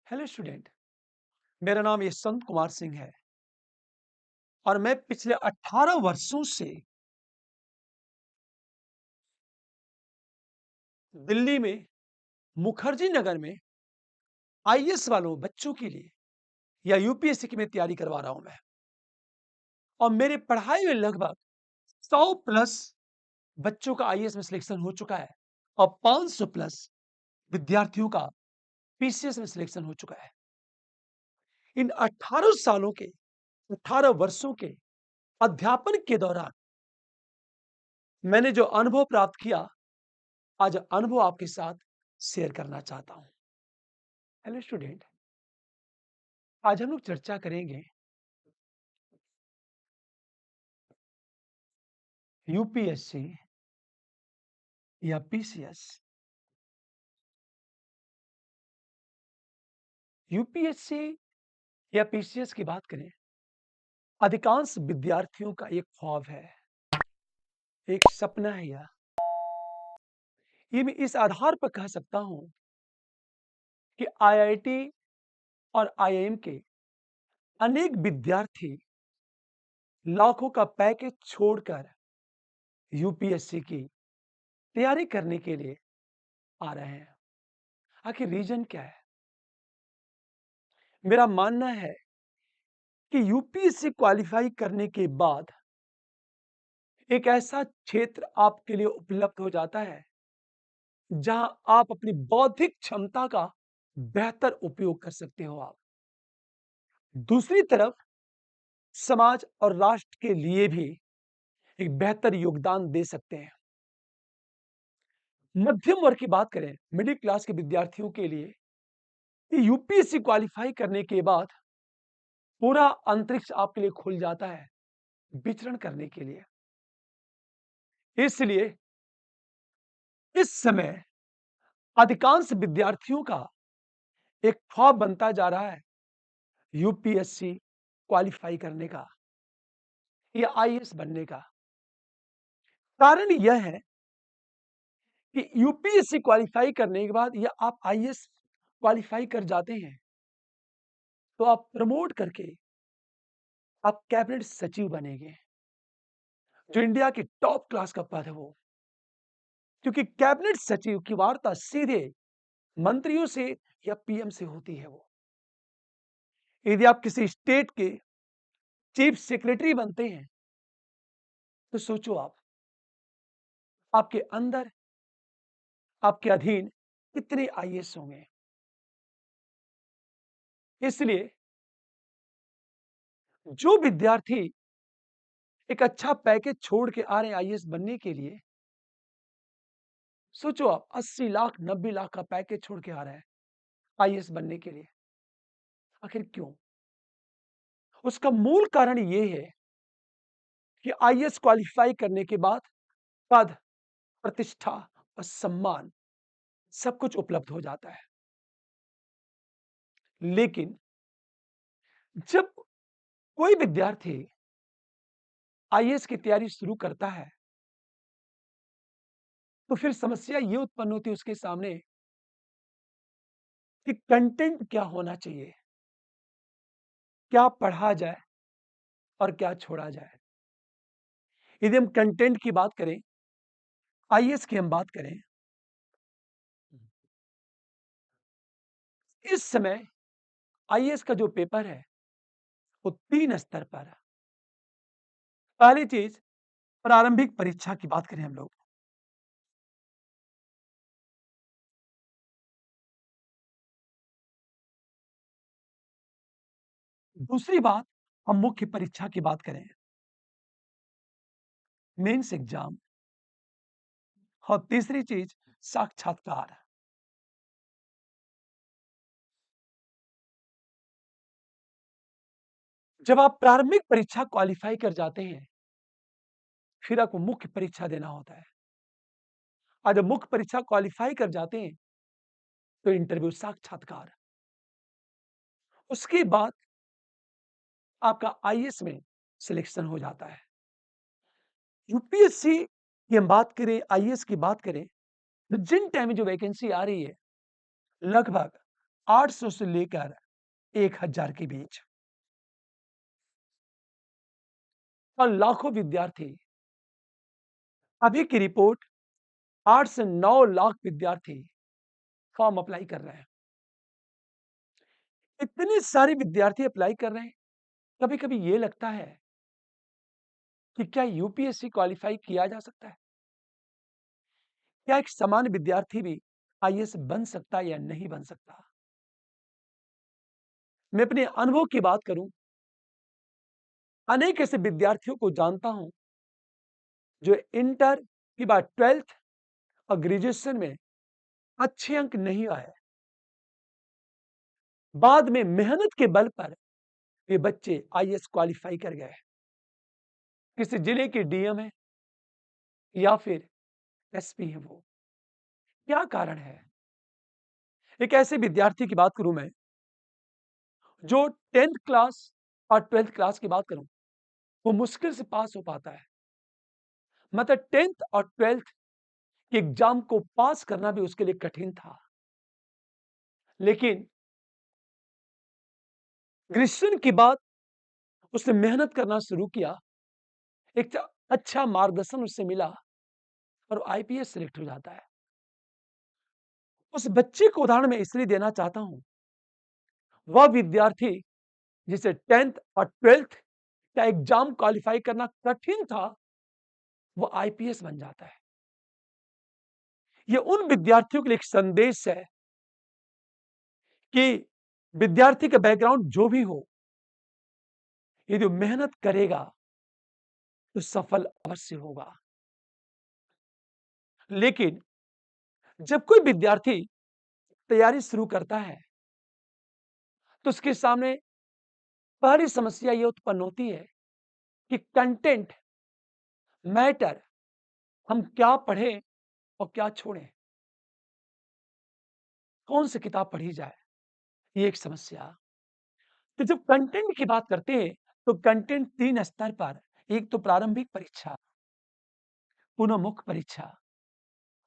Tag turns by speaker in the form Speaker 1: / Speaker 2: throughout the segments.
Speaker 1: Hello student. मेरा नाम यशवंत कुमार सिंह है और मैं पिछले 18 वर्षों से दिल्ली में मुखर्जी नगर में आईएएस वालों बच्चों के लिए या यूपीएससी की मैं तैयारी करवा रहा हूं मैं। और मेरे पढ़ाई में लगभग 100 प्लस बच्चों का आईएएस में सिलेक्शन हो चुका है और 500 प्लस विद्यार्थियों का पीसीएस में सिलेक्शन हो चुका है। इन 18 सालों के 18 वर्षों के अध्यापन के दौरान मैंने जो अनुभव प्राप्त किया, आज अनुभव आपके साथ शेयर करना चाहता हूं। हेलो स्टूडेंट, आज हम लोग चर्चा करेंगे यूपीएससी या पीसीएस। यूपीएससी या पीसीएस की बात करें, अधिकांश विद्यार्थियों का एक ख्वाब है, एक सपना है। ये मैं इस आधार पर कह सकता हूं कि आईआईटी और आईआईएम के अनेक विद्यार्थी लाखों का पैकेज छोड़कर यूपीएससी की तैयारी करने के लिए आ रहे हैं। आखिर रीजन क्या है? मेरा मानना है कि यूपीएससी क्वालिफाई करने के बाद एक ऐसा क्षेत्र आपके लिए उपलब्ध हो जाता है जहां आप अपनी बौद्धिक क्षमता का बेहतर उपयोग कर सकते हो। आप दूसरी तरफ समाज और राष्ट्र के लिए भी एक बेहतर योगदान दे सकते हैं। मध्यम वर्ग की बात करें, मिडिल क्लास के विद्यार्थियों के लिए यूपीएससी क्वालिफाई करने के बाद पूरा अंतरिक्ष आपके लिए खुल जाता है विचरण करने के लिए। इसलिए इस समय अधिकांश विद्यार्थियों का एक ख्वाब बनता जा रहा है यूपीएससी क्वालिफाई करने का या आईएएस बनने का। कारण यह है कि यूपीएससी क्वालिफाई करने के बाद या आप आईएएस क्वालिफाई कर जाते हैं तो आप प्रमोट करके आप कैबिनेट सचिव बनेंगे, जो इंडिया की टॉप क्लास का पद है वो। क्योंकि कैबिनेट सचिव की वार्ता सीधे मंत्रियों से या पीएम से होती है वो। यदि आप किसी स्टेट के चीफ सेक्रेटरी बनते हैं तो सोचो आप, आपके अंदर, आपके अधीन कितने आईएएस होंगे। इसलिए जो विद्यार्थी एक अच्छा पैकेज छोड़ के आ रहे हैं आईएएस बनने के लिए, सोचो आप 80 लाख 90 लाख का पैकेज छोड़ के आ रहा है आईएएस बनने के लिए। आखिर क्यों? उसका मूल कारण ये है कि आईएएस क्वालिफाई करने के बाद पद, प्रतिष्ठा और सम्मान सब कुछ उपलब्ध हो जाता है। लेकिन जब कोई विद्यार्थी आईएएस की तैयारी शुरू करता है तो फिर समस्या ये उत्पन्न होती है उसके सामने कि कंटेंट क्या होना चाहिए, क्या पढ़ा जाए और क्या छोड़ा जाए। यदि हम कंटेंट की बात करें, आईएएस की हम बात करें, इस समय आईएएस का जो पेपर है वो 3 स्तर पर है। पहली चीज, प्रारंभिक परीक्षा की बात करें हम लोग, दूसरी बात हम मुख्य परीक्षा की बात करें, मेंस एग्जाम, और तीसरी चीज साक्षात्कार। जब आप प्रारंभिक परीक्षा क्वालिफाई कर जाते हैं फिर आपको मुख्य परीक्षा देना होता है, और जब मुख्य परीक्षा क्वालिफाई कर जाते हैं तो इंटरव्यू, साक्षात्कार, उसके बाद आपका आईएएस में सिलेक्शन हो जाता है। यूपीएससी की हम बात करें, आईएएस की बात करें, तो जिन टाइम में जो वैकेंसी आ रही है लगभग 800 से लेकर 1000 के बीच और लाखों विद्यार्थी, अभी की रिपोर्ट 8 से 9 लाख विद्यार्थी फॉर्म अप्लाई कर रहे हैं। इतने सारे विद्यार्थी अप्लाई कर रहे हैं, कभी-कभी ये लगता है कि क्या यूपीएससी क्वालीफाई किया जा सकता है? क्या एक सामान्य विद्यार्थी भी आईएएस बन सकता है या नहीं बन सकता? मैं अपने अनुभव की बात करूं, अनेक ऐसे विद्यार्थियों को जानता हूं जो इंटर के बाद 12th और ग्रेजुएशन में अच्छे अंक नहीं आए। बाद में मेहनत के बल पर ये बच्चे आईएएस क्वालीफाई कर गए। किसी जिले के डीएम है या फिर एसपी है वो। क्या कारण है? एक ऐसे विद्यार्थी की बात करूं मैं, जो 10th क्लास और 12th क्लास की बात करूं, वो मुश्किल से पास हो पाता है। मतलब 10th और 12th के एग्जाम को पास करना भी उसके लिए कठिन था। लेकिन ग्रेजुएशन के बाद उसने मेहनत करना शुरू किया, एक अच्छा मार्गदर्शन उससे मिला और आईपीएस सिलेक्ट हो जाता है। उस बच्चे को उदाहरण मैं इसलिए देना चाहता हूं, वह विद्यार्थी जिसे 10th और 12th का एग्जाम क्वालिफाई करना कठिन था, वो आईपीएस बन जाता है। ये उन विद्यार्थियों के लिए एक संदेश है कि विद्यार्थी का बैकग्राउंड जो भी हो, यदि वो मेहनत करेगा तो सफल अवश्य होगा। लेकिन जब कोई विद्यार्थी तैयारी शुरू करता है, तो उसके सामने पहली समस्या ये उत्पन्न होती है कि कंटेंट मैटर, हम क्या पढ़ें और क्या छोड़ें, कौन सी किताब पढ़ी जाए, ये एक समस्या। तो जब कंटेंट की बात करते हैं, तो कंटेंट 3 स्तर पर, एक तो प्रारंभिक परीक्षा, पुनः मुख्य परीक्षा,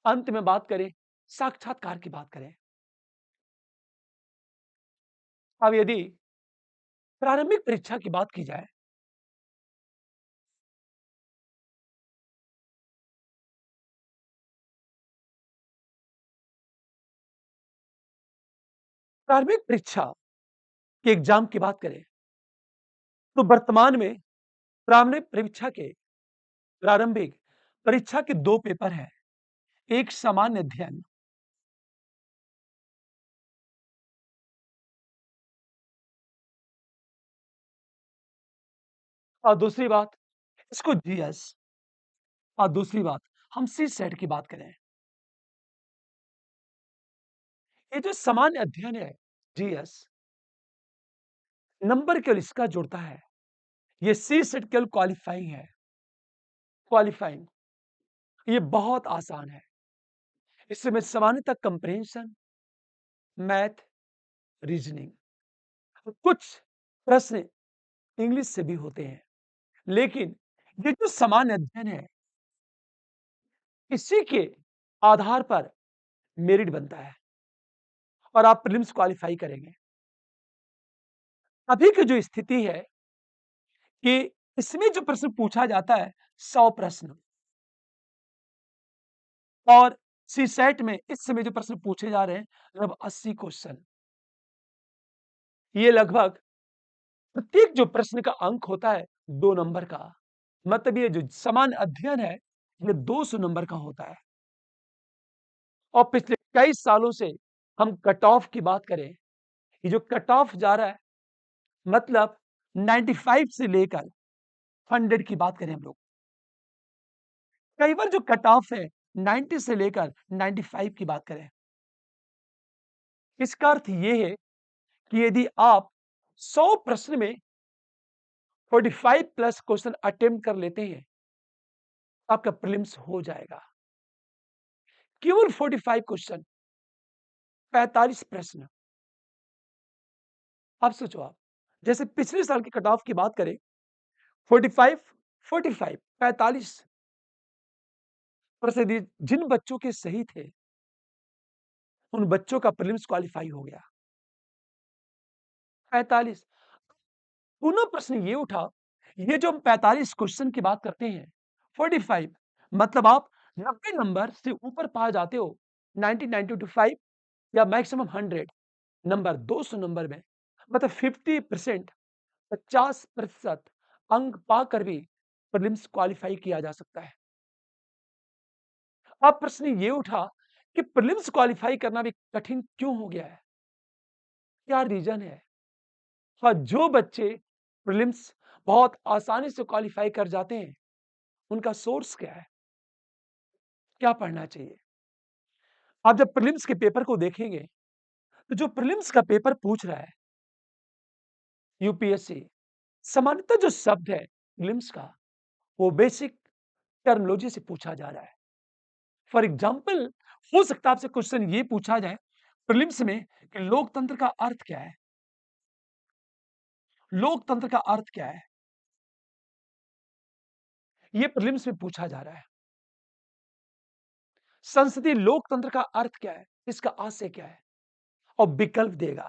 Speaker 1: अंत में बात करें साक्षात्कार की बात करें। अब यदि प्रारंभिक परीक्षा की बात की जाए, प्रारंभिक परीक्षा के एग्जाम की बात करें, तो वर्तमान में प्रारंभिक परीक्षा के प्रारंभिक परीक्षा के 2 पेपर हैं। एक सामान्य अध्ययन और दूसरी बात इसको जीएस, और दूसरी बात हम सी सेट की बात करें। ये जो सामान्य अध्ययन है, जीएस, नंबर केवल इसका जुड़ता है। ये सी सेट केवल क्वालिफाइंग है, क्वालिफाइंग। ये बहुत आसान है। इसमें सामान्यतः कंप्रेhension, मैथ, रीजनिंग, कुछ प्रश्न इंग्लिश से भी होते हैं। लेकिन ये जो सामान्य अध्ययन है, इसी के आधार पर मेरिट बनता है और आप प्रीलिम्स क्वालिफाई करेंगे। अभी की जो स्थिति है कि इसमें जो प्रश्न पूछा जाता है 100 प्रश्न, और सीसेट में इस समय जो प्रश्न पूछे जा रहे हैं लगभग 80 क्वेश्चन। ये लगभग प्रत्येक जो प्रश्न का अंक होता है 2 नंबर का। मतलब ये जो समान अध्ययन है, ये 200 नंबर का होता है। और पिछले कई सालों से हम कट ऑफ की बात करें, ये जो कट ऑफ जा रहा है, मतलब 95 से लेकर 100 की बात करें हम लोग, कई बार जो कट ऑफ है 90 से लेकर 95 की बात करें। इसका अर्थ ये है कि यदि आप 100 प्रश्न में 45 प्लस क्वेश्चन अटेम्प्ट कर लेते हैं, आपका प्रीलिम्स हो जाएगा। केवल 45 क्वेश्चन, 45 प्रश्न। अब सोचो आप, जैसे पिछले साल के कट ऑफ की बात करें, 45, 45, 45 प्रश्न यदि जिन बच्चों के सही थे, उन बच्चों का प्रीलिम्स क्वालीफाई हो गया। 45। पुनः प्रश्न ये उठा, ये जो हम 45 क्वेश्चन की बात करते हैं, 45 मतलब आप 90 नंबर से ऊपर पा जाते हो, 90, 95 या मैक्सिमम 100 नंबर, 200 नंबर में, मतलब 50%, 50% अंक पाकर भी प्रीलिम्स क्वालीफाई किया जा सकता है। अब प्रश्न ये उठा कि प्रीलिम्स क्वालीफाई करना भी कठिन क्यों हो गया है? क्या रीज़न है? हाँ, जो बच्चे प्रीलिम्स बहुत आसानी से क्वालीफाई कर जाते हैं, उनका सोर्स क्या है? क्या पढ़ना चाहिए? आप जब प्रीलिम्स के पेपर को देखेंगे, तो जो प्रीलिम्स का पेपर पूछ रहा है, यूपीएससी, सामान्यतः जो शब्द है प्रीलिम्स का, वो बेसिक टर्मिनोलॉजी से पूछा जा रहा है। फॉर एग्जाम्पल, हो सकता है आपसे क्वेश्चन ये पूछा जाए प्रीलिम्स में कि लोकतंत्र का अर्थ क्या है? लोकतंत्र का अर्थ क्या है? ये प्रीलिम्स में पूछा जा रहा है। संसदीय लोकतंत्र का अर्थ क्या है? इसका आशय क्या है? और विकल्प देगा।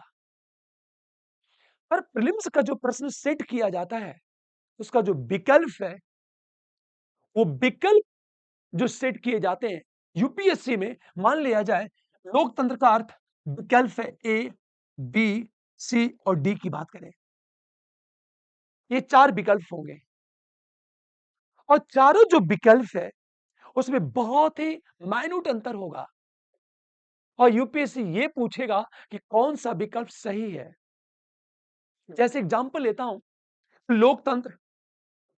Speaker 1: पर प्रीलिम्स का जो प्रश्न सेट किया जाता है, उसका जो विकल्प है, वो विकल्प जो सेट किए जाते हैं यूपीएससी में, मान लिया जाए लोकतंत्र का अर्थ विकल्प है ए, बी, सी और डी की बात करें, ये 4 विकल्प होंगे और चारों जो विकल्प है उसमें बहुत ही माइन्यूट अंतर होगा और यूपीएससी ये पूछेगा कि कौन सा विकल्प सही है। जैसे एग्जांपल लेता हूं, लोकतंत्र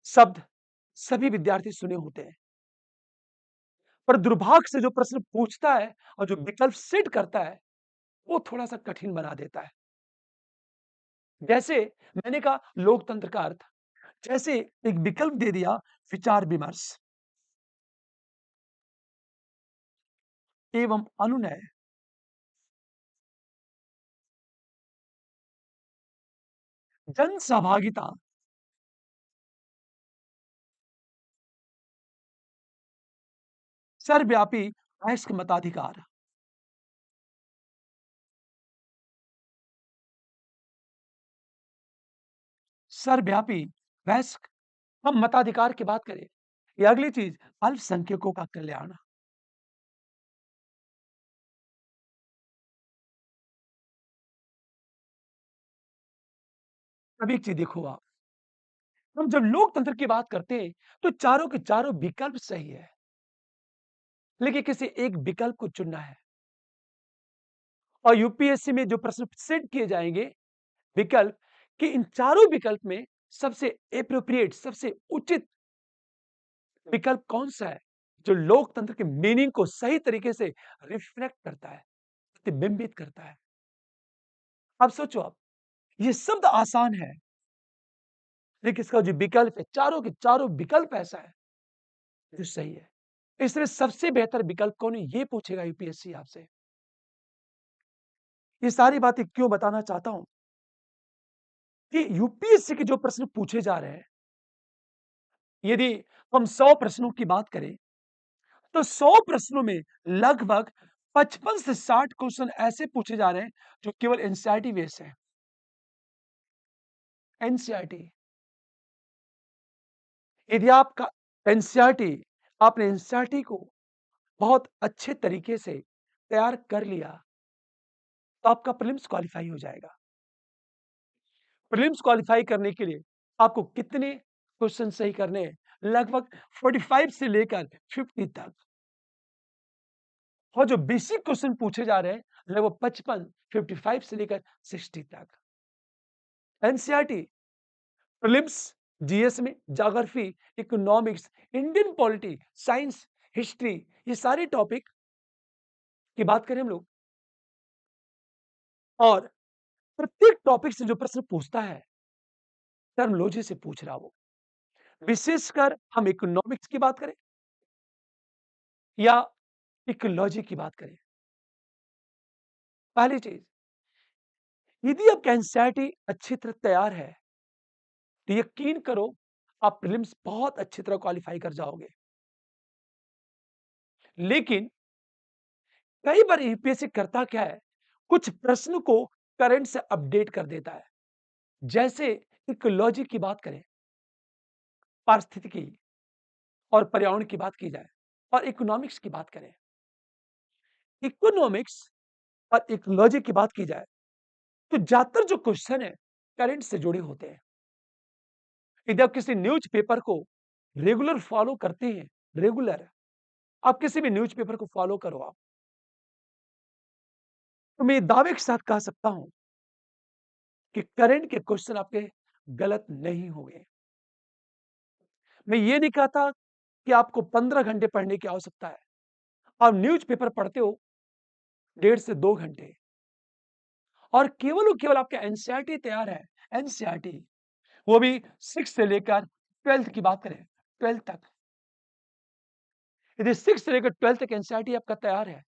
Speaker 1: शब्द सभी विद्यार्थी सुने होते हैं, पर दुर्भाग्य से जो प्रश्न पूछता है और जो विकल्प सेट करता है, वो थोड़ा-सा कठिन बना देता है। जैसे मैंने कहा लोकतंत्र का अर्थ, जैसे एक विकल्प दे दिया विचार-विमर्श एवं अनुनय, जन-सहभागिता, सर्वव्यापी वयस्क मताधिकार, सर्वव्यापी वयस्क, हम मताधिकार की बात करें, या अगली चीज अल्पसंख्यकों का कल्याण। अब एक चीज देखो आप, हम जब लोकतंत्र की बात करते हैं तो चारों के चारों विकल्प सही है, लेकिन किसी एक विकल्प को चुनना है और यूपीएससी में जो प्रश्न सेट किए जाएंगे विकल्प, कि इन चारों विकल्प में सबसे एप्रोप्रिएट, सबसे उचित विकल्प कौन सा है जो लोकतंत्र के मीनिंग को सही तरीके से रिफ्लेक्ट करता है, प्रतिबिंबित करता है। अब सोचो आप, ये शब्द आसान है, लेकिन इसका जो विकल्प है, चारों के चारों विकल्प ऐसा है जो सही है। इसमें सबसे बेहतर विकल्प कौन है, ये पूछेगा यूपीएससी आपसे। ये सारी बातें क्यों बताना चाहता हूं कि यूपीएससी के जो प्रश्न पूछे जा रहे हैं, यदि हम 100 प्रश्नों की बात करें, तो 100 प्रश्नों में लगभग 55 से 60 क्वेश्चन ऐसे पूछे जा रहे हैं जो केवल एनसीईआरटी बेस्ड है। एनसीईआरटी, यदि आपका एनसीईआरटी, आपने एनसीईआरटी को बहुत अच्छे तरीके से तैयार कर लिया, तो आपका प्रीलिम्स क्वालीफाई हो जाएगा। प्रीलिम्स क्वालीफाई करने के लिए आपको कितने क्वेश्चन सही करने हैं? लगभग 45 से लेकर 50 तक। और जो बेसिक क्वेश्चन पूछे जा रहे हैं, लगभग 55, 55 से लेकर 60 तक। एनसीईआरटी, प्रीलिम्स, जीएस में geography, economics, Indian polity, science, history, ये सारे टॉपिक की बात करें हम लोग, और प्रत्येक टॉपिक से जो प्रश्न पूछता है, टर्मिनोलॉजी से पूछ रहा वो। विशेषकर हम इकोनॉमिक्स की बात करें या इकोलॉजी की बात करें। पहली चीज, यदि आपका एनसीईआरटी अच्छी तरह तैयार है, तो यकीन करो आप प्रीलिम्स बहुत अच्छी तरह क्वालिफाई कर जाओगे। लेकिन कई बार यूपीएससी करता क्या है, कुछ प्रश्न को करंट से अपडेट कर देता है। जैसे इकोलॉजी की बात करें, पारिस्थितिकी और पर्यावरण की बात की जाए और इकोनॉमिक्स की बात करें। इकोनॉमिक्स और इकोलॉजी की बात की जाए, तो ज़्यादातर जो क्वेश्चन है, करंट से जुड़े होते हैं। यदि आप किसी न्यूज़पेपर को रेगुलर फॉलो करते हैं, रेगुलर, आप किसी भी न्यूज़पेपर को फॉलो करो आप, तो मैं ये दावे के साथ कह सकता हूँ कि करंट के क्वेश्चन आपके गलत नहीं होंगे। मैं ये नहीं कहता कि आपको 15 घंटे पढ़ने की आवश्यकता है। आप न्यूज़पेपर पढ़ते हो 1.5 से 2 घंटे और केवल और केवल आपका एनसीईआरटी तैयार है, एनसीईआरटी, वो भी 6 से लेकर 12th की बात करें, 12th तक। यदि 6 से लेकर 12th तक एनसीईआरटी आपका तैयार है,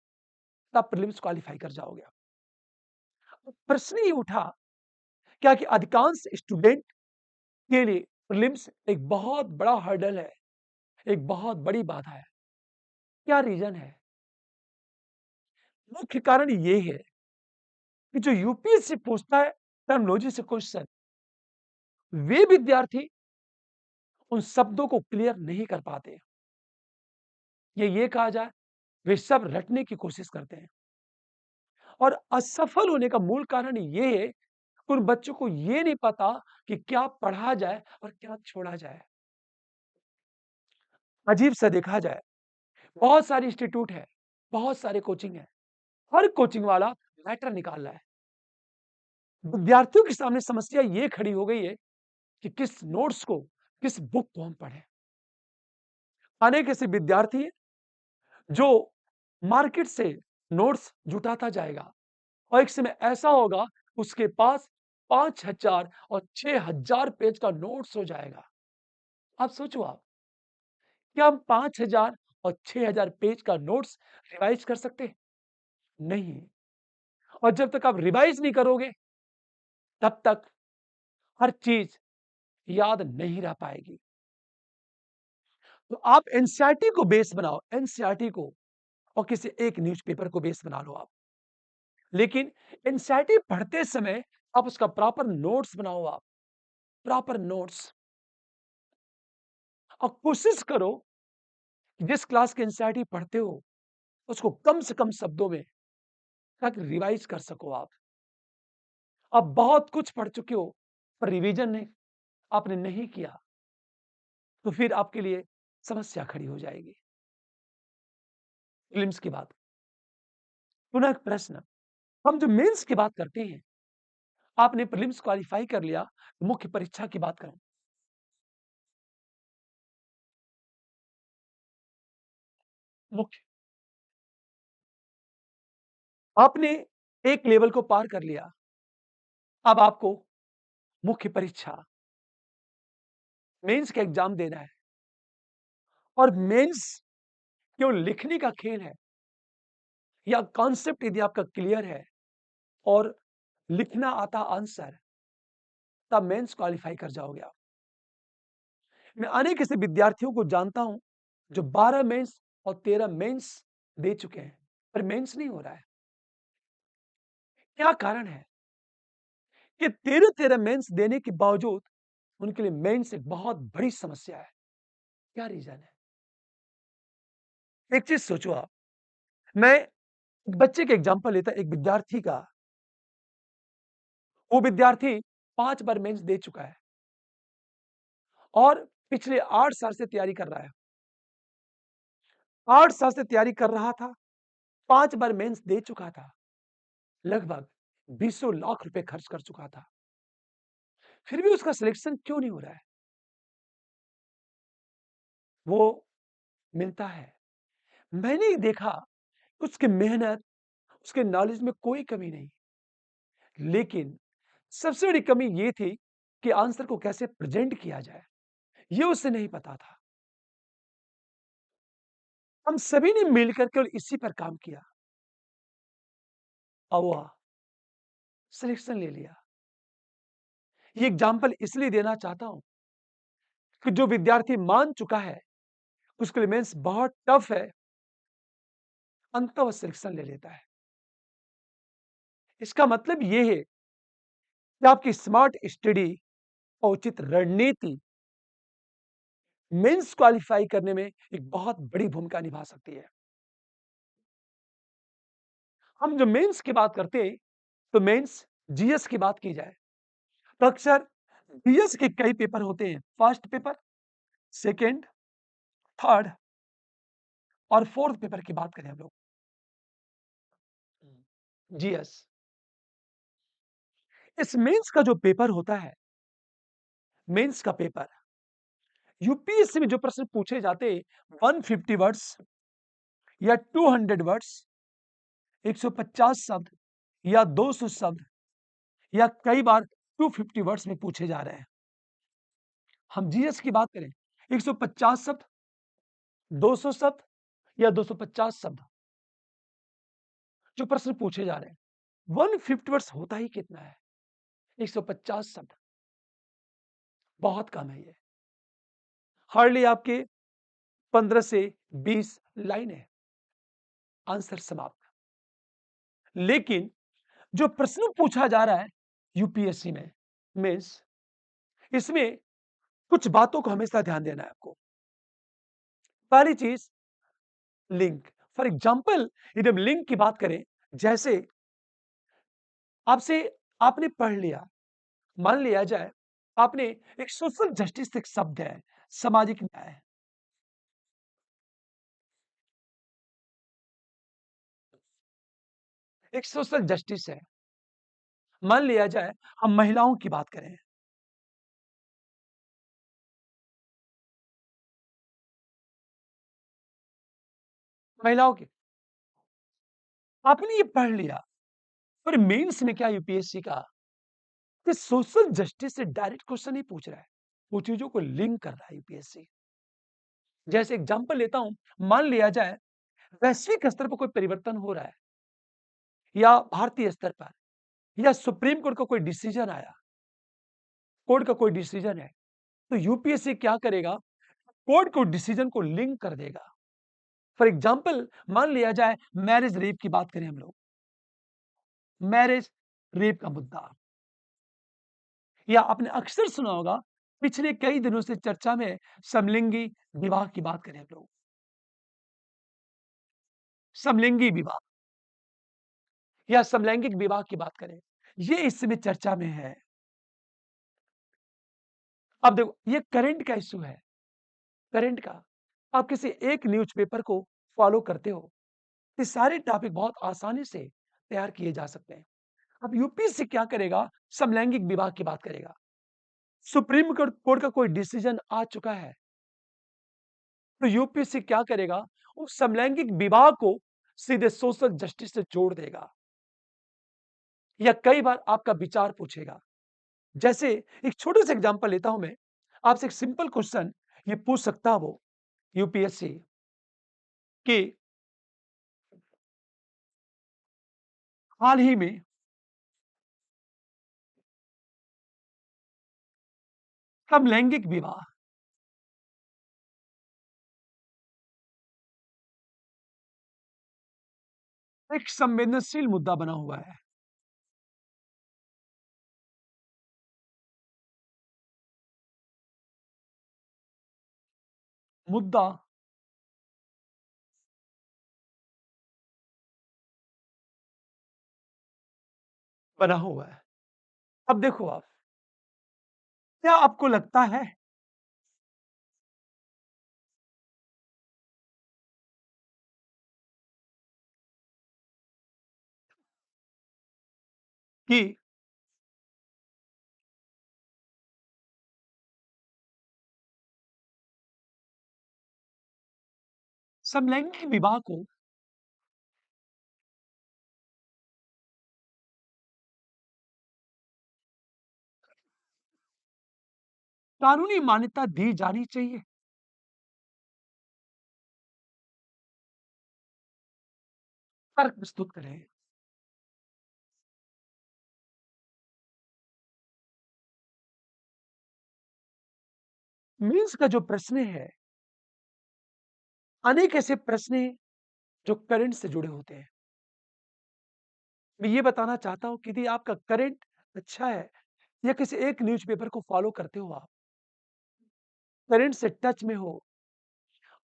Speaker 1: तब प्रीलिम्स क्वालीफाई कर जाओगे आप। प्रश्न ये उठा क्या कि अधिकांश स्टूडेंट के लिए प्रीलिम्स एक बहुत बड़ा हर्डल है, एक बहुत बड़ी बाधा है। क्या रीज़न है? मुख्य कारण ये है कि जो यूपीएससी पूछता है टर्मिनोलॉजी से क्वेश्चन, वे विद्यार्थी उन शब्दों को क्लियर नहीं कर पाते। ये कहा जाए, वे सब रटने की कोशिश करते हैं और असफल होने का मूल कारण ये है कि उन बच्चों को ये नहीं पता कि क्या पढ़ा जाए और क्या छोड़ा जाए। अजीब सा देखा जाए, बहुत सारे इंस्टीट्यूट है, बहुत सारे कोचिंग है, हर कोचिंग वाला मैटर निकाल रहा है। विद्यार्थियों के सामने समस्या ये खड़ी हो गई है कि किस नोट्स को, किस बुक को हम पढ़ें। अनेक ऐसे विद्यार्थी हैं जो मार्केट से नोट्स जुटाता जाएगा और एक समय ऐसा होगा उसके पास 5,000 और 6,000 पेज का नोट्स हो जाएगा। आप सोचो आप, क्या हम 5,000 और 6,000 पेज का नोट्स रिवाइज कर सकते हैं? नहीं। और जब तक आप रिवाइज नहीं करोगे, तब तक हर चीज याद नहीं रह पाएगी। तो आप एनसीईआरटी को बेस बनाओ, एनसीईआरटी को, और किसी एक न्यूज़पेपर को बेस बना लो आप। लेकिन एनसीईआरटी पढ़ते समय आप उसका प्रॉपर नोट्स बनाओ आप, प्रॉपर नोट्स, और कोशिश करो कि जिस क्लास की एनसीईआरटी पढ़ते हो, उसको कम से कम शब्दों में ताकि रिवाइज कर सको आप। आप बहुत कुछ पढ़ चुके हो, पर रिवीजन नहीं आपने नहीं किया, तो फिर आपके लिए समस्या खड़ी हो जाएगी। प्रीलिम्स की बात, पुनः एक प्रश्न, हम जो मेंस की बात करते हैं, आपने प्रीलिम्स क्वालीफाई कर लिया, मुख्य परीक्षा की बात करें। मुख्य, आपने एक लेवल को पार कर लिया, अब आपको मुख्य परीक्षा, मेंस का एग्जाम देना है। और मेंस केवल लिखने का खेल है, या कॉन्सेप्ट यदि आपका क्लियर है और लिखना आता आंसर, तब मेंस क्वालीफाई कर जाओगे आप। मैं अनेक ऐसे विद्यार्थियों को जानता हूं जो 12 मेंस और 13 मेंस दे चुके हैं, पर मेंस नहीं हो रहा है। क्या कारण है कि 13 मेंस देने के बावजूद उनके लिए मेंस एक बहुत बड़ी समस्या है? क्या रीजन है? एक चीज सोचो आप, मैं एक बच्चे के एग्जांपल लेता, एक विद्यार्थी का। वो विद्यार्थी 5 बार मेंस दे चुका है और पिछले 8 साल से तैयारी कर रहा है। 8 साल से तैयारी कर रहा था, 5 बार मेंस दे चुका था, लगभग बीसों लाख रुपए खर्च कर चुका था। फिर भी उसका सिलेक्शन क्यों नहीं हो रहा है? वो मिलता है। मैंने ही देखा, उसकी मेहनत, उसके नॉलेज में कोई कमी नहीं। लेकिन सबसे बड़ी कमी ये थी कि आंसर को कैसे प्रेजेंट किया जाए, ये उसे नहीं पता था। हम सभी ने मिलकर केवल इसी पर काम किया और वह सिलेक्शन ले लिया। ये एग्जाम्पल इसलिए देना चाहता हूं कि जो विद्यार्थी मान चुका है, उसके लिए मेंस बहुत टफ है, अंततः वह सिलेक्शन ले लेता है। इसका मतलब ये है कि आपकी स्मार्ट स्टडी और उचित रणनीति मेंस क्वालिफाई करने में एक बहुत बड़ी भूमिका निभा सकती है। हम जब मेंस की बात करते हैं, तो मेंस जीएस की बात की जाए, तो अक्सर जीएस के कई पेपर होते हैं। फर्स्ट पेपर, सेकंड, थर्ड और फोर्थ पेपर की बात करें हम लोग। जीएस, इस मेंस का जो पेपर होता है, मेंस का पेपर, यूपीएससी में जो प्रश्न पूछे जाते हैं, 150 वर्ड्स या 200 वर्ड्स, 150 शब्द या 200 शब्द या कई बार 250 वर्ड्स में पूछे जा रहे हैं। हम जीएस की बात करें, 150 शब्द, 200 शब्द या 250 शब्द जो प्रश्न पूछे जा रहे हैं। 150 वर्ड्स होता ही कितना है? 150 शब्द, बहुत कम है ये। हार्डली आपके 15 से 20 लाइन है, आंसर समाप्त। लेकिन जो प्रश्न पूछा जा रहा है यूपीएससी में, मेंस, इसमें कुछ बातों को हमेशा ध्यान देना है आपको। पहली चीज, लिंक। फॉर एग्जाम्पल, यदि हम लिंक की बात करें, जैसे आपसे आपने पढ़ लिया, मान लिया जाए आपने एक सोशल जस्टिस एक शब्द है, सामाजिक न्याय, एक सोशल जस्टिस है। मान लिया जाए हम महिलाओं की बात करें, महिलाओं की, आपने ये पढ़ लिया, पर मेंस में क्या यूपीएससी का कि सोशल जस्टिस से डायरेक्ट क्वेश्चन ही पूछ रहा है, वो चीजों को लिंक कर रहा है यूपीएससी। जैसे एग्जांपल लेता हूं, मान लिया जाए वैश्विक स्तर पर कोई परिवर्तन हो रहा है या भारतीय स्तर पर या सुप्रीम कोर्ट का कोई डिसीजन आया, कोर्ट का कोई डिसीजन है, तो यूपीएससी क्या करेगा, कोर्ट को डिसीजन को लिंक कर देगा। फॉर एग्जांपल, मान लिया जाए मैरिज रेप की बात करें हम लोग, मैरिज रेप का मुद्दा, या आपने अक्सर सुना होगा पिछले कई दिनों से चर्चा में समलिंगी विवाह की बात करें हम लोग, समलिंगी विवाह या समलैंगिक विवाह की बात करें, ये इस समय चर्चा में है। अब देखो, ये करंट का इश्यू है, करंट का। आप किसी एक न्यूज़पेपर को फॉलो करते हो, ये सारे टॉपिक बहुत आसानी से तैयार किए जा सकते हैं। अब यूपीएससी क्या करेगा, समलैंगिक विवाह की बात करेगा। सुप्रीम कोर्ट कोर्ट का कोई डिसीजन आ चुका है, तो यूपीएससी क्या करेगा, उस समलैंगिक विवाह को सीधे सोशल जस्टिस से जोड़ देगा या कई बार आपका विचार पूछेगा। जैसे एक छोटे से एग्जांपल लेता हूं मैं, आपसे एक सिंपल क्वेश्चन ये पूछ सकता वो यूपीएससी कि हाल ही में समलैंगिक विवाह एक संवेदनशील मुद्दा बना हुआ है। मुद्दा बना हुआ है। अब देखो आप, क्या आपको लगता है कि समलैंगिक विवाह को कानूनी मान्यता दी जानी चाहिए? तर्क प्रस्तुत करें। मीन्स का जो प्रश्न है, अनेक ऐसे प्रश्न हैं जो करंट से जुड़े होते हैं। मैं ये बताना चाहता हूं कि यदि आपका करंट अच्छा है, या किसी एक न्यूज़पेपर को फॉलो करते हो आप, करंट से टच में हो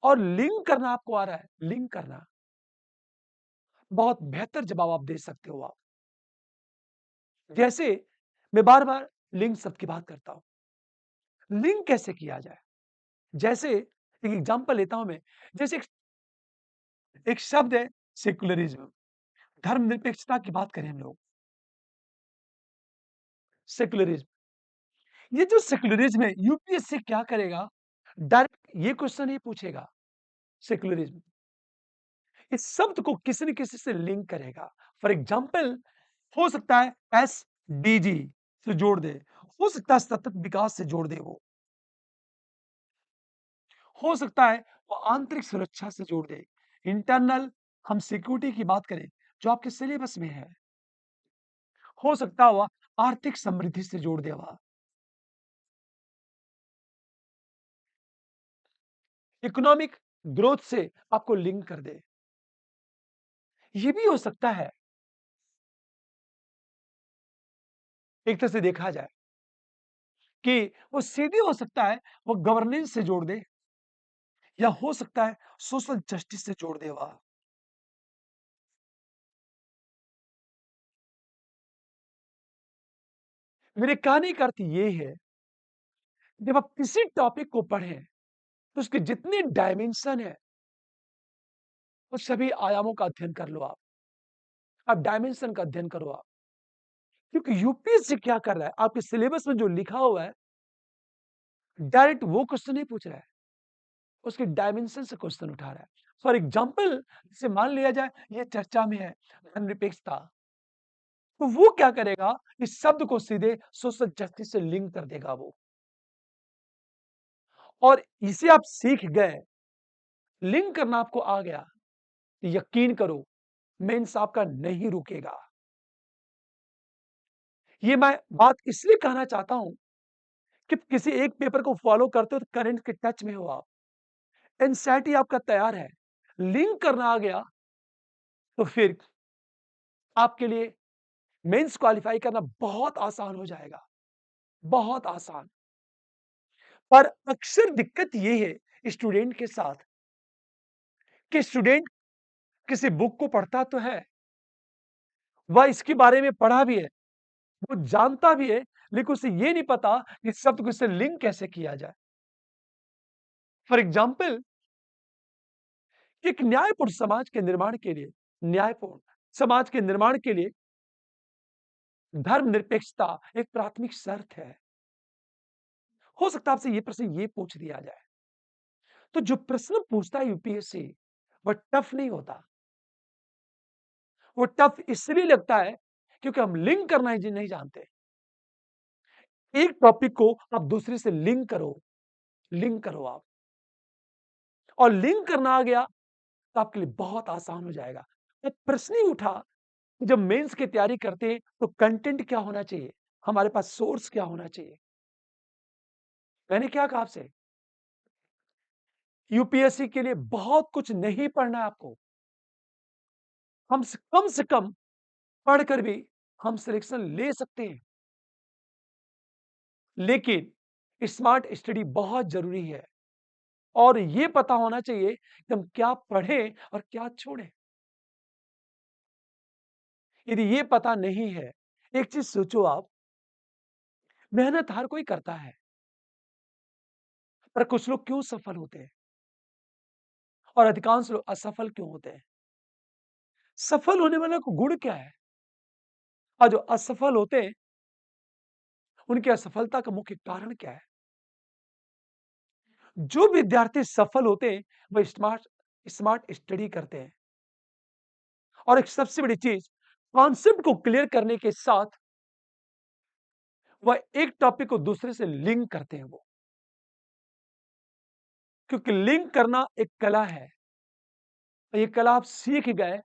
Speaker 1: और लिंक करना आपको आ रहा है, लिंक करना, बहुत बेहतर जवाब आप दे सकते हो आप। जैसे मैं बार-बार लिंक शब्द की बात करता हूँ। लिंक कैसे किया जाए? जैसे एक एग्ज़ाम्पल लेता हूँ मैं, जैसे एक शब्द है सेक्युलरिज़्म, धर्मनिरपेक्षता की बात करें हम लोग, सेक्युलरिज़्म। ये जो सेक्युलरिज़्म है, यूपीएससी क्या करेगा? डायरेक्ट ये क्वेश्चन ही पूछेगा, सेक्युलरिज़्म। इस शब्द को किसी न किसी से लिंक करेगा। फॉर एग्ज़ाम्पल हो सकता है एसडीजी से जोड़ दे, हो सकता है सतत विकास से जोड़ दे वो, हो सकता है वो आंतरिक सुरक्षा से जोड़ दे। इंटरनल हम सिक्योरिटी की बात करें, जो आपके सिलेबस में है, हो सकता है वह आर्थिक समृद्धि से जोड़ दे वह, इकोनॉमिक ग्रोथ से आपको लिंक कर दे। ये भी हो सकता है, एक तरह से देखा जाए कि वो सीधे हो सकता है वो गवर्नेंस से जोड़ दे या हो सकता है सोशल जस्टिस से जोड़ दे वह। मेरे कहने का अर्थ ये है, जब आप किसी टॉपिक को पढ़ें, तो उसके जितने डायमेंशन है, वो सभी आयामों का अध्ययन कर लो आप। आप डायमेंशन का अध्ययन करो आप। क्योंकि यूपीएससी क्या कर रहा है, आपके सिलेबस में जो लिखा हुआ है, डायरेक्ट वो क्वेश्चन नहीं पूछ रहा है, उसके डायमेंशन से क्वेश्चन उठा रहा है। फॉर एग्जाम्पल जैसे मान लिया जाए ये चर्चा में है धर्मनिरपेक्षता, तो वो क्या करेगा, इस शब्द को सीधे सोशल जस्टिस से लिंक कर देगा वो। और इसे आप सीख गए, लिंक करना आपको आ गया, यकीन करो मेंस आपका नहीं रुकेगा। ये मैं बात इसलिए कहना चाहता हूं कि किसी एक पेपर को फॉलो करते हो तो करंट के टच में हो आप, एनसीईआरटी आपका तैयार है, लिंक करना आ गया तो फिर आपके लिए मेंस क्वालीफाई करना बहुत आसान हो जाएगा, बहुत आसान। पर अक्सर दिक्कत ये है स्टूडेंट के साथ कि स्टूडेंट किसी बुक को पढ़ता तो है, वह इसके बारे में पढ़ा भी है, वो जानता भी है, लेकिन उसे ये नहीं पता कि शब्द को इससे लिंक कैसे किया जाए। फॉर एग्जाम्पल एक न्यायपूर्ण समाज के निर्माण के लिए, न्यायपूर्ण समाज के निर्माण के लिए धर्मनिरपेक्षता एक प्राथमिक शर्त है। हो सकता है आपसे ये प्रश्न ये पूछ दिया जाए, तो जो प्रश्न पूछता है यूपीएससी वह टफ नहीं होता, वो टफ इसलिए लगता है क्योंकि हम लिंक करना ही नहीं जानते। एक टॉपिक को आप दूसरे से लिंक करो आप, और लिंक करना आ गया तो आपके लिए बहुत आसान हो जाएगा। अब प्रश्न ही उठा, जब मेंस की तैयारी करते हैं तो कंटेंट क्या होना चाहिए, हमारे पास सोर्स क्या होना चाहिए। मैंने क्या कहा आपसे, यूपीएससी के लिए बहुत कुछ नहीं पढ़ना है आपको, हम कम से कम पढ़कर भी हम सिलेक्शन ले सकते हैं, लेकिन स्मार्ट स्टडी बहुत जरूरी है और ये पता होना चाहिए कि हम क्या पढ़ें और क्या छोड़ें। यदि ये पता नहीं है, एक चीज सोचो आप, मेहनत हर कोई करता है, पर कुछ लोग क्यों सफल होते हैं और अधिकांश लोग असफल क्यों होते हैं? सफल होने वाले को गुण क्या है और जो असफल होते हैं उनकी असफलता का मुख्य कारण क्या है? जो विद्यार्थी सफल होते हैं वह स्मार्ट स्मार्ट स्टडी करते हैं, और एक सबसे बड़ी चीज, कॉन्सेप्ट को क्लियर करने के साथ वह एक टॉपिक को दूसरे से लिंक करते हैं वो, क्योंकि लिंक करना एक कला है। ये कला आप सीख गए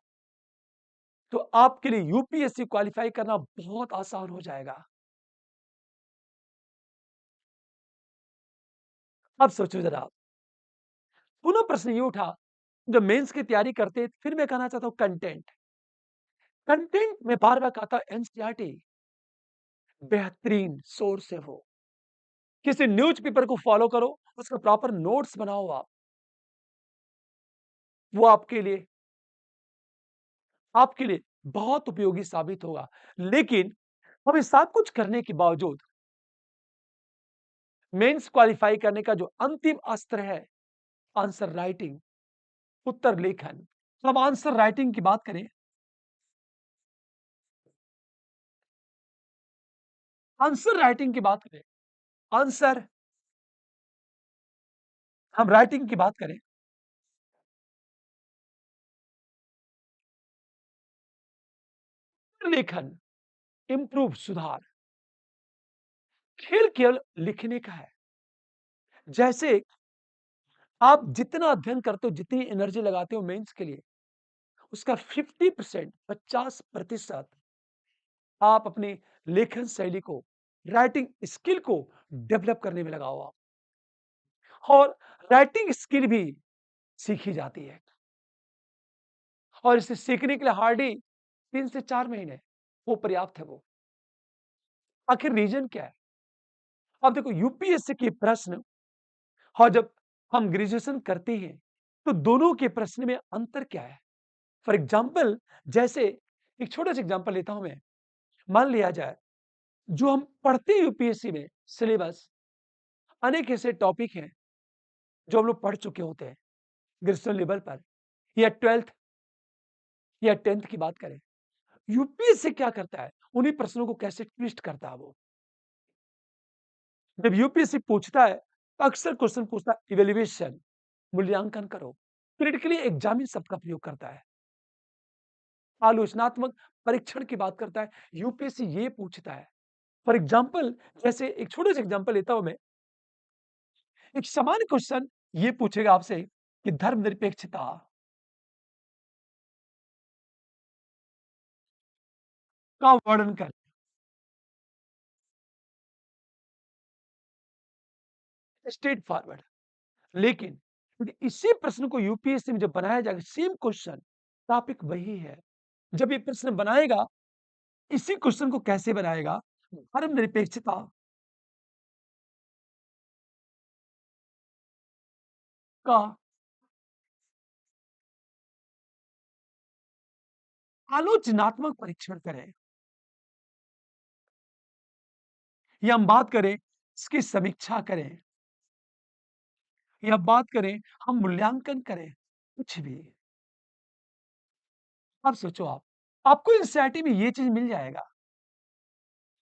Speaker 1: तो आपके लिए यूपीएससी क्वालिफाई करना बहुत आसान हो जाएगा। अब सोचो जरा आप, पुनः प्रश्न ये उठा, जब मेंस की तैयारी करते फिर मैं कहना चाहता हूं कंटेंट, कंटेंट में बार बार कहता हूं एनसीईआरटी, बेहतरीन सोर्स है वो। किसी न्यूज़पेपर को फॉलो करो, उसका प्रॉपर नोट्स बनाओ आप। वो आपके लिए बहुत उपयोगी साबित होगा। लेकिन हम ये सब कुछ करने के बावजूद मेंस क्वालीफाई करने का जो अंतिम अस्त्र है, आंसर राइटिंग, उत्तर लेखन। अब आंसर राइटिंग की बात करें, आंसर राइटिंग की बात करें, आंसर हम राइटिंग की बात करें, लेखन, इम्प्रूव, सुधार। खेल केवल लिखने का है। जैसे आप जितना अध्ययन करते हो, जितनी एनर्जी लगाते हो मेंस के लिए, उसका 50% 50% आप अपनी लेखन शैली को, राइटिंग स्किल को डेवलप करने में लगाओ आप। और राइटिंग स्किल भी सीखी जाती है और इसे सीखने के लिए हार्डली 3 से 4 महीने वो पर्याप्त है वो। आखिर रीज़न क्या है? अब देखो यूपीएससी के प्रश्न और जब हम ग्रेजुएशन करते हैं, तो दोनों के प्रश्न में अंतर क्या है? फॉर एग्ज़ाम्पल जैसे एक छोटा-सा एग्ज़ाम्पल लेता हूँ मैं। मान लिया जाए, जो हम पढ़ते हैं यूपीएससी में सिलेबस, अनेक ऐसे टॉपिक हैं, जो हम लोग पढ़ चुके होते हैं, ग्रेजुएशन लेवल पर या 12th या 10th की बात करें। यूपीएससी क्या करता है? उन्हीं प्रश्नों को कैसे ट्विस्ट करता है वो। जब यूपीएससी पूछता है, तो अक्सर क्वेश्चन पूछता है इवैल्यूएशन, मूल्यांकन करो। क्रिटिकली एग्जामिन शब्द का प्रयोग करता है। आलोचनात्मक परीक्षण की बात करता है। यूपीएससी ये पूछता है। फॉर एग्जाम्पल जैसे एक छोटे से एग्जाम्पल लेता हूं मैं। एक सामान्य क्वेश्चन ये पूछेगा आपसे कि धर्मनिरपेक्षता का वर्णन कर, स्ट्रेट फॉरवर्ड। लेकिन इसी प्रश्न को यूपीएससी में जब बनाया जाएगा, सेम क्वेश्चन, टॉपिक वही है। जब ये प्रश्न बनाएगा, इसी क्वेश्चन को कैसे बनाएगा? धर्मनिरपेक्षता, का आलोचनात्मक परीक्षण करें, या हम बात करें इसकी समीक्षा करें, या बात करें हम मूल्यांकन करें, कुछ भी। अब सोचो आपको एनसीईआरटी में ये चीज मिल जाएगा।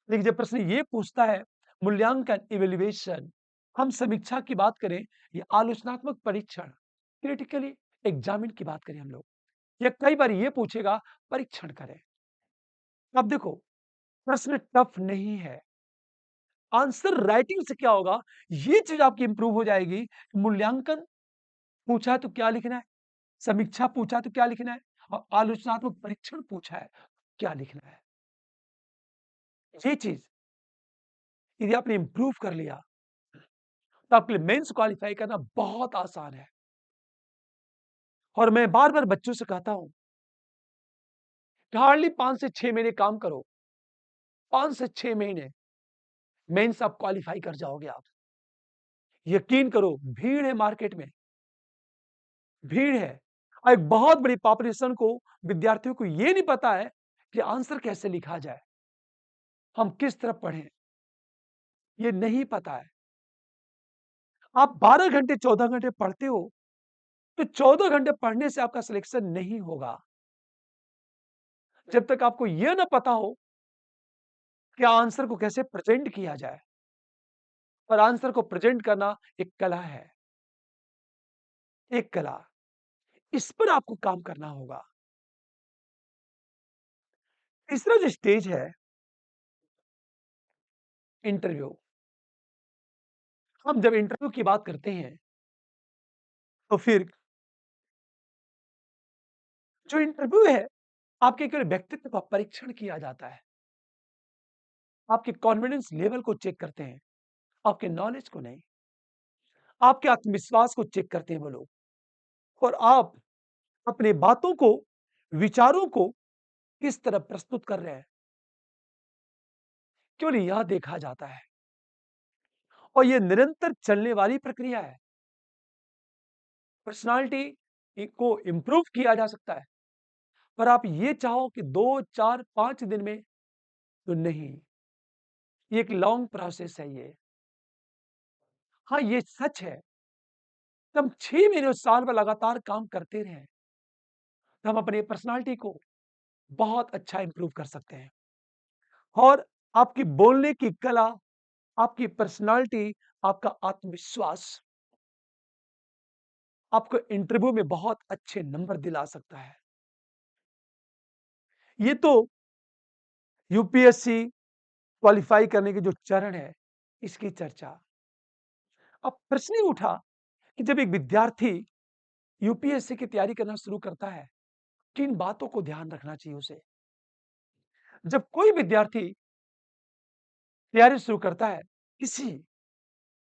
Speaker 1: लेकिन जब प्रश्न ये पूछता है मूल्यांकन, इवैल्यूएशन, हम समीक्षा की बात करें या आलोचनात्मक परीक्षण, क्रिटिकली एग्जामिन की बात करें हम लोग, या कई बार ये पूछेगा परीक्षण करें। अब देखो, प्रश्न टफ नहीं है। आंसर राइटिंग से क्या होगा, ये चीज आपकी इंप्रूव हो जाएगी। मूल्यांकन पूछा है तो क्या लिखना है, समीक्षा पूछा है तो क्या लिखना है, और आलोचनात्मक परीक्षण पूछा है क्या लिखना है। ये चीज यदि आपने इंप्रूव कर लिया, तो आपके लिए मेंस क्वालीफाई करना बहुत आसान है। और मैं बार बार बच्चों से कहता हूं कि हार्डली 5 से 6 महीने काम करो, 5 से 6 महीने मेंस आप क्वालीफाई कर जाओगे आप। यकीन करो, भीड़ है मार्केट में, भीड़ है। और एक बहुत बड़ी पॉपुलेशन को, विद्यार्थियों को ये नहीं पता है कि आंसर कैसे लिखा जाए, हम किस तरफ पढ़ें, ये नहीं पता है। आप 12 घंटे 14 घंटे पढ़ते हो, तो 14 घंटे पढ़ने से आपका सिलेक्शन नहीं होगा, जब तक आपको यह ना पता हो कि आंसर को कैसे प्रेजेंट किया जाए। और आंसर को प्रेजेंट करना एक कला है, एक कला। इस पर आपको काम करना होगा। तीसरा जो स्टेज है, इंटरव्यू। हम जब इंटरव्यू की बात करते हैं, तो फिर जो इंटरव्यू है, आपके केवल व्यक्तित्व का परीक्षण किया जाता है। आपके कॉन्फिडेंस लेवल को चेक करते हैं, आपके नॉलेज को नहीं। आपके आत्मविश्वास को चेक करते हैं वो लोग। और आप अपनी बातों को, विचारों को किस तरह प्रस्तुत कर रहे हैं, केवल यह देखा जाता है और ये निरंतर चलने वाली प्रक्रिया है। पर्सनालिटी को इम्प्रूव किया जा सकता है, पर आप ये चाहो कि 2, 4, 5 दिन में, तो नहीं। ये एक लॉन्ग प्रोसेस है ये। हाँ, ये सच है, कि हम 6 महीने और साल भर लगातार काम करते रहें, तो हम अपनी पर्सनालिटी को बहुत अच्छा इम्प्रूव कर सकते हैं। और आपकी बोलने की कला, आपकी पर्सनालिटी, आपका आत्मविश्वास आपको इंटरव्यू में बहुत अच्छे नंबर दिला सकता है। ये तो यूपीएससी क्वालिफाई करने के जो चरण है, इसकी चर्चा। अब प्रश्न ही उठा कि जब एक विद्यार्थी यूपीएससी की तैयारी करना शुरू करता है, किन बातों को ध्यान रखना चाहिए उसे? जब कोई विद्यार्थी तैयारी शुरू करता है, किसी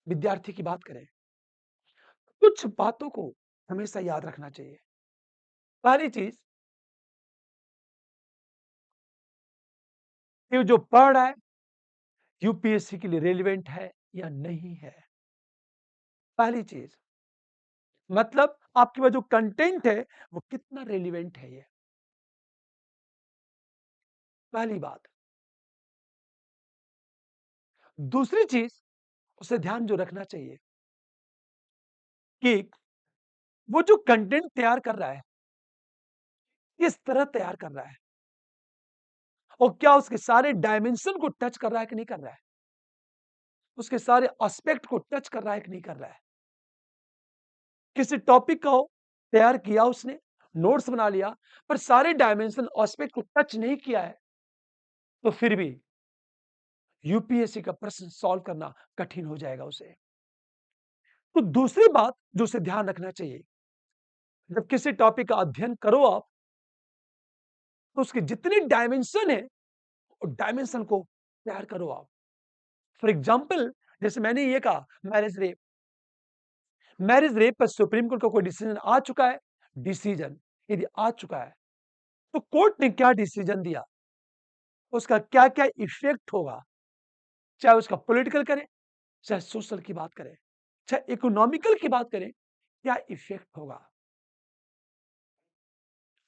Speaker 1: विद्यार्थी की बात करें, कुछ बातों को हमेशा याद रखना चाहिए। पहली चीज कि जो पढ़ रहा है, यूपीएससी के लिए रेलिवेंट है या नहीं है। पहली चीज मतलब आपके पास जो कंटेंट है, वो कितना रेलिवेंट है ये। पहली बात। दूसरी चीज उसे ध्यान जो रखना चाहिए कि वो जो कंटेंट तैयार कर रहा है, किस तरह तैयार कर रहा है और क्या उसके सारे डायमेंशन को टच कर रहा है कि नहीं कर रहा है, उसके सारे एस्पेक्ट को टच कर रहा है कि नहीं कर रहा है। किसी टॉपिक का हो, तैयार किया उसने, नोट्स बना लिया, पर सारे डायमेंशन एस्पेक्ट को टच नहीं किया है, तो फिर भी यूपीएससी का प्रश्न सॉल्व करना कठिन हो जाएगा उसे। तो दूसरी बात जो उसे ध्यान रखना चाहिए, जब किसी टॉपिक का अध्ययन करो आप, तो उसके जितने डायमेंशन है, डायमेंशन को तैयार करो आप। फॉर एग्जाम्पल, जैसे मैंने ये कहा, मैरिज रेप पर सुप्रीम कोर्ट का कोई डिसीजन आ चुका है। डिसीजन यदि आ चुका है, तो कोर्ट ने क्या डिसीजन दिया, उसका क्या क्या इफेक्ट होगा, चाहे उसका पॉलिटिकल करें, चाहे सोशल की बात करें, चाहे इकोनॉमिकल की बात करें, क्या इफेक्ट होगा,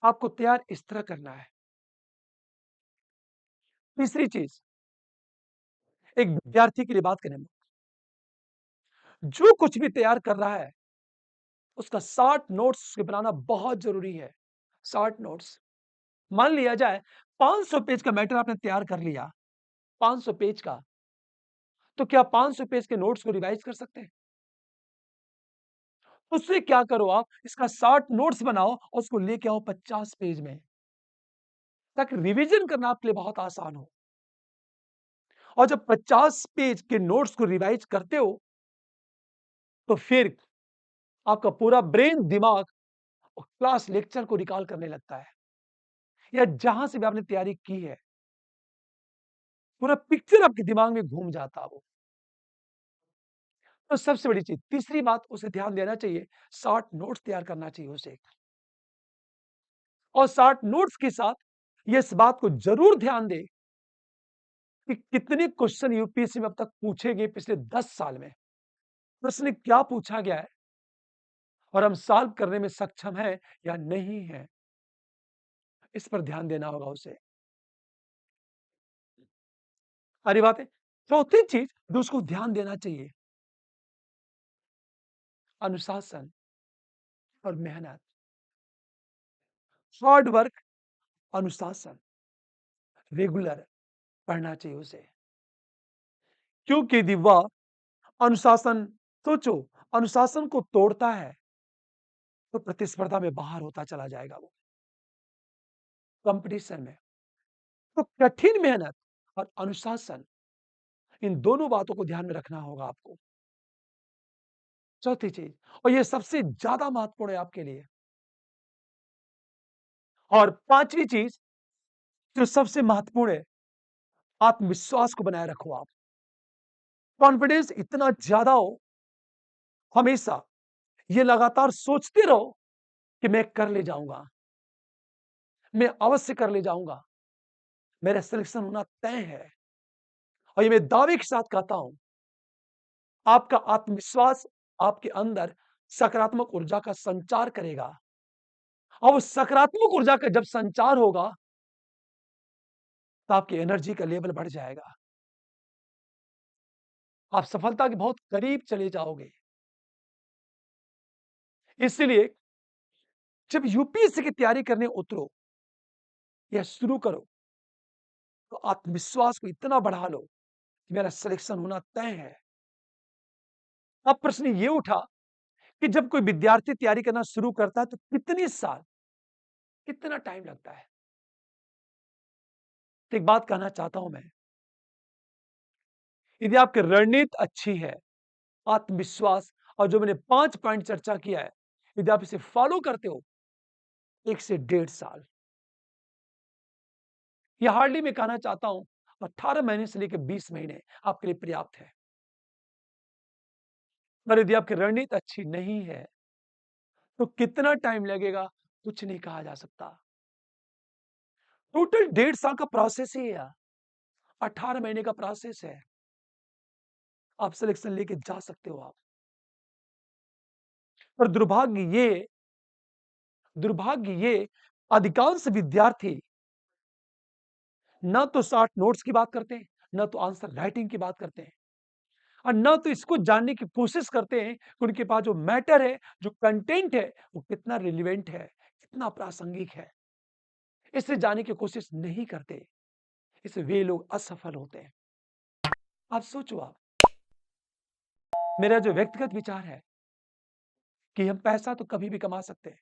Speaker 1: आपको तैयार इस तरह करना है। तीसरी चीज, एक विद्यार्थी के लिए बात करें, जो कुछ भी तैयार कर रहा है, उसका शॉर्ट नोट्स उसके बनाना बहुत जरूरी है। शॉर्ट नोट्स, मान लिया जाए 500 पेज का मैटर आपने तैयार कर लिया, 500 पेज का, तो क्या 500 पेज के नोट्स को रिवाइज कर सकते हैं? उससे क्या करो आप, इसका शॉर्ट नोट्स बनाओ और उसको लेके आओ 50 पेज में, ताकि रिवीजन करना आपके लिए बहुत आसान हो। और जब 50 पेज के नोट्स को रिवाइज करते हो, तो फिर आपका पूरा ब्रेन, दिमाग क्लास लेक्चर को रिकॉल करने लगता है, या जहां से भी आपने तैयारी की है, पूरा पिक्चर आपके दिमाग में घूम जाता वो। तो सबसे बड़ी चीज, तीसरी बात उसे ध्यान देना चाहिए, शॉर्ट नोट्स तैयार करना चाहिए उसे। और शॉर्ट नोट्स के साथ ये इस बात को जरूर ध्यान दे कि कितने क्वेश्चन यूपीएससी में अब तक पूछे गए पिछले 10 साल में, प्रश्न क्या पूछा गया है और हम सॉल्व करने में सक्षम हैं या नहीं है, इस पर ध्यान देना होगा उसे। सारी बातें। चौथी चीज जो उसको ध्यान देना चाहिए, अनुशासन और मेहनत। हार्ड वर्क, अनुशासन, रेगुलर पढ़ना चाहिए उसे। क्योंकि यदि वह अनुशासन, सोचो, अनुशासन को तोड़ता है, तो प्रतिस्पर्धा में बाहर होता चला जाएगा वो, कंपटीशन में। तो कठिन मेहनत और अनुशासन, इन दोनों बातों को ध्यान में रखना होगा आपको। चौथी चीज, और ये सबसे ज्यादा महत्वपूर्ण है आपके लिए। और पांचवी चीज जो सबसे महत्वपूर्ण है, आत्मविश्वास को बनाए रखो आप। कॉन्फिडेंस इतना ज्यादा हो, हमेशा ये लगातार सोचते रहो कि मैं कर ले जाऊंगा, मैं अवश्य कर ले जाऊंगा, मेरा सिलेक्शन होना तय है। और ये मैं दावे के साथ कहता हूं, आपका आत्मविश्वास आपके अंदर सकारात्मक ऊर्जा का संचार करेगा और उस सकारात्मक ऊर्जा का जब संचार होगा, तो आपकी एनर्जी का लेवल बढ़ जाएगा। आप सफलता के बहुत करीब चले जाओगे। इसलिए जब यूपीएससी की तैयारी करने उतरो या शुरू करो, तो आत्मविश्वास को इतना बढ़ा लो कि मेरा सिलेक्शन होना तय है। अब प्रश्न ये उठा कि जब कोई विद्यार्थी तैयारी करना शुरू करता है, तो कितने साल, कितना टाइम लगता है? तो एक बात कहना चाहता हूं मैं, यदि आपकी रणनीति अच्छी है, आत्मविश्वास और जो मैंने 5 पॉइंट चर्चा किया है, यदि आप इसे फॉलो करते हो, 1 से 1.5 साल, ये हार्डली मैं कहना चाहता हूं 18 महीने से लेकर 20 महीने आपके लिए पर्याप्त है। और यदि आपकी रणनीति अच्छी नहीं है, तो कितना टाइम लगेगा, कुछ नहीं कहा जा सकता। टोटल 1.5 साल का प्रोसेस ही है, 18 महीने का प्रोसेस है। आप सिलेक्शन लेके जा सकते हो आप। पर दुर्भाग्य ये अधिकांश विद्यार्थी ना तो शॉर्ट नोट्स की बात करते हैं, ना तो आंसर राइटिंग की बात करते हैं और ना तो इसको जानने की कोशिश करते हैं कि उनके पास जो मैटर है, जो कंटेंट है, वो कितना रिलेवेंट है, कितना प्रासंगिक है। इसे जानने की कोशिश नहीं करते, इससे वे लोग असफल होते हैं। आप सोचो आप, मेरा जो व्यक्तिगत विचार है कि हम पैसा तो कभी भी कमा सकते हैं,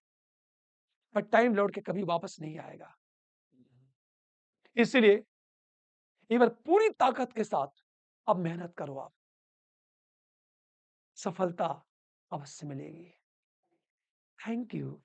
Speaker 1: पर टाइम लौट के कभी वापस नहीं आएगा। इसलिए एक बार पूरी ताकत के साथ अब मेहनत करो आप, सफलता अवश्य मिलेगी। Thank you.